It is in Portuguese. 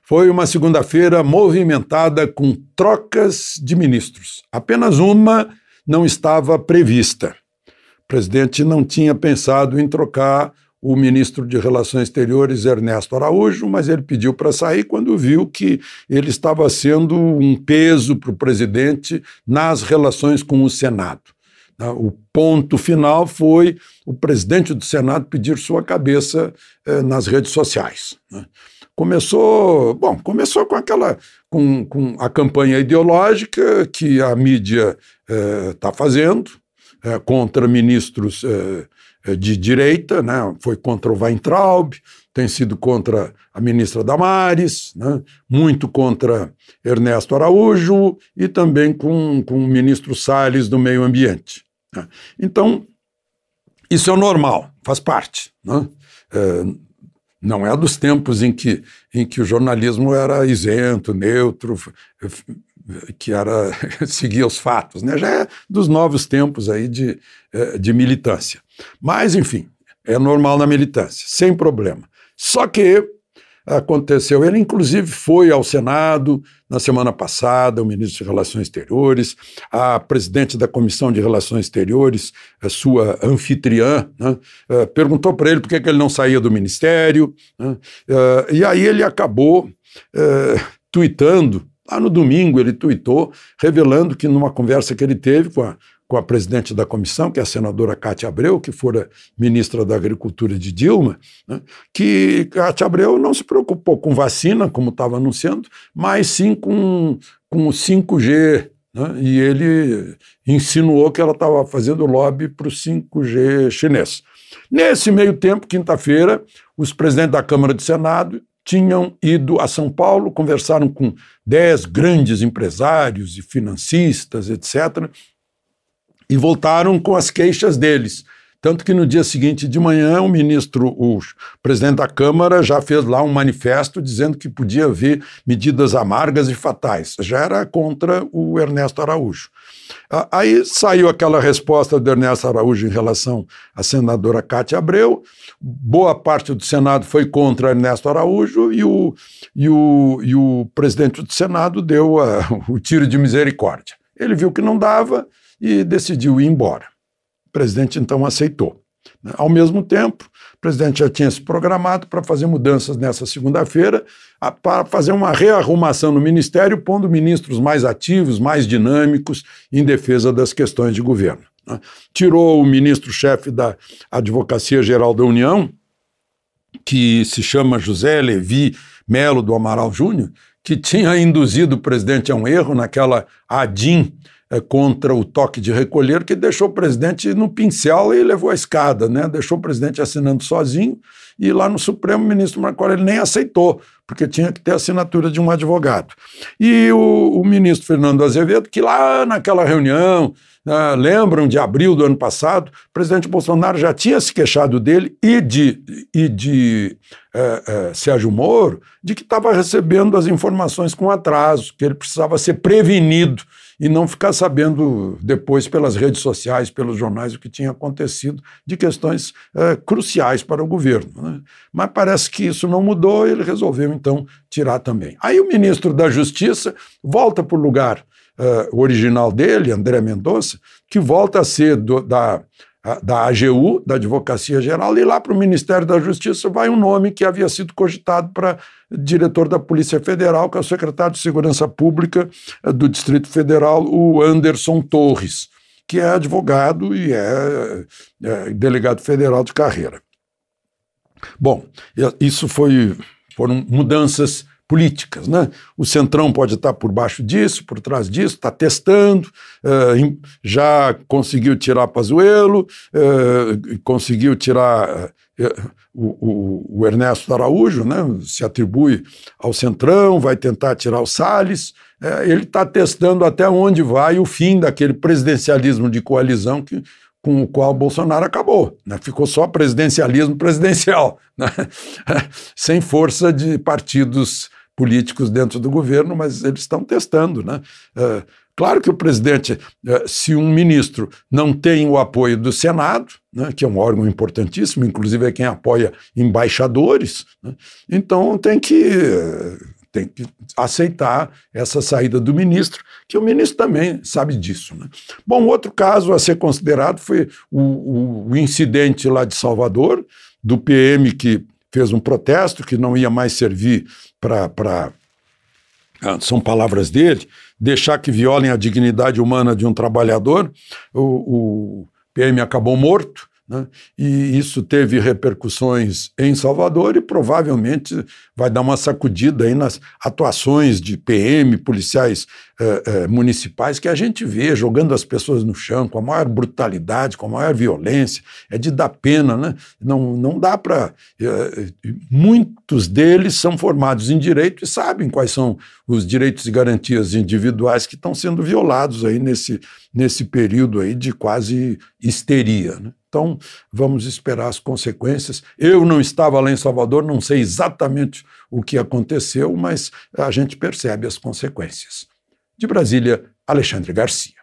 Foi uma segunda-feira movimentada com trocas de ministros. Apenas uma não estava prevista. O presidente não tinha pensado em trocar o ministro de Relações Exteriores, Ernesto Araújo, mas ele pediu para sair quando viu que ele estava sendo um peso para o presidente nas relações com o Senado. O ponto final foi o presidente do Senado pedir sua cabeça nas redes sociais. Começou com a campanha ideológica que a mídia está fazendo contra ministros de direita, né? Foi contra o Weintraub, tem sido contra a ministra Damares, né? Muito contra Ernesto Araújo e também com o ministro Salles do Meio Ambiente. Né? Então, isso é normal, faz parte. Né? Não é dos tempos em que o jornalismo era isento, neutro, que era seguir os fatos, né? Já é dos novos tempos aí de militância. Mas, enfim, é normal na militância, sem problema. Só que aconteceu, ele inclusive foi ao Senado na semana passada, o ministro de Relações Exteriores, a presidente da Comissão de Relações Exteriores, a sua anfitriã, né, perguntou para ele por que ele não saía do ministério, né, e aí ele acabou tuitando. Lá no domingo ele tuitou, revelando que numa conversa que ele teve com a presidente da comissão, que é a senadora Cátia Abreu, que fora ministra da Agricultura de Dilma, né, que Cátia Abreu não se preocupou com vacina, como estava anunciando, mas sim com o 5G, né, e ele insinuou que ela estava fazendo lobby para o 5G chinês. Nesse meio tempo, quinta-feira, os presidentes da Câmara e do Senado tinham ido a São Paulo, conversaram com 10 grandes empresários e financistas, etc., e voltaram com as queixas deles. Tanto que no dia seguinte de manhã, o presidente da Câmara já fez lá um manifesto dizendo que podia haver medidas amargas e fatais. Já era contra o Ernesto Araújo. Aí saiu aquela resposta do Ernesto Araújo em relação à senadora Cátia Abreu. Boa parte do Senado foi contra Ernesto Araújo e o presidente do Senado deu o tiro de misericórdia. Ele viu que não dava e decidiu ir embora. O presidente, então, aceitou. Ao mesmo tempo, o presidente já tinha se programado para fazer mudanças nessa segunda-feira, para fazer uma rearrumação no ministério, pondo ministros mais ativos, mais dinâmicos, em defesa das questões de governo. Tirou o ministro-chefe da Advocacia Geral da União, que se chama José Levi Melo do Amaral Júnior, que tinha induzido o presidente a um erro naquela ADIM contra o toque de recolher, que deixou o presidente no pincel e levou a escada, né? Deixou o presidente assinando sozinho, e lá no Supremo o ministro Marco Aurélio nem aceitou, porque tinha que ter a assinatura de um advogado. E o ministro Fernando Azevedo, que lá naquela reunião, lembram de abril do ano passado, o presidente Bolsonaro já tinha se queixado dele e de Sérgio Moro, de que estava recebendo as informações com atraso, que ele precisava ser prevenido e não ficar sabendo depois pelas redes sociais, pelos jornais, o que tinha acontecido de questões cruciais para o governo. Né? Mas parece que isso não mudou e ele resolveu, então, tirar também. Aí o ministro da Justiça volta para o lugar original dele, André Mendonça, que volta a ser da AGU, da Advocacia Geral, e lá para o Ministério da Justiça vai um nome que havia sido cogitado para diretor da Polícia Federal, que é o secretário de Segurança Pública do Distrito Federal, o Anderson Torres, que é advogado e é delegado federal de carreira. Bom, isso foram mudanças políticas, né? O Centrão pode estar por baixo disso, por trás disso, está testando, já conseguiu tirar Pazuello, conseguiu tirar o Ernesto Araújo, né? Se atribui ao Centrão, vai tentar tirar o Salles, ele está testando até onde vai o fim daquele presidencialismo de coalizão com o qual Bolsonaro acabou, né? Ficou só presidencialismo presidencial, né? Sem força de partidos políticos dentro do governo, mas eles estão testando, né? Claro que o presidente, se um ministro não tem o apoio do Senado, né, que é um órgão importantíssimo, inclusive é quem apoia embaixadores, né, então tem que tem que aceitar essa saída do ministro, que o ministro também sabe disso, né? Bom, outro caso a ser considerado foi o incidente lá de Salvador, do PM que fez um protesto que não ia mais servir para são palavras dele, deixar que violem a dignidade humana de um trabalhador. O PM acabou morto, né? E isso teve repercussões em Salvador e provavelmente vai dar uma sacudida aí nas atuações de PM, policiais municipais, que a gente vê jogando as pessoas no chão com a maior brutalidade, com a maior violência. É de dar pena, né? Não dá para... muitos deles são formados em direito e sabem quais são os direitos e garantias individuais que estão sendo violados aí nesse período aí de quase histeria, né? Então, vamos esperar as consequências. Eu não estava lá em Salvador, não sei exatamente o que aconteceu, mas a gente percebe as consequências. De Brasília, Alexandre Garcia.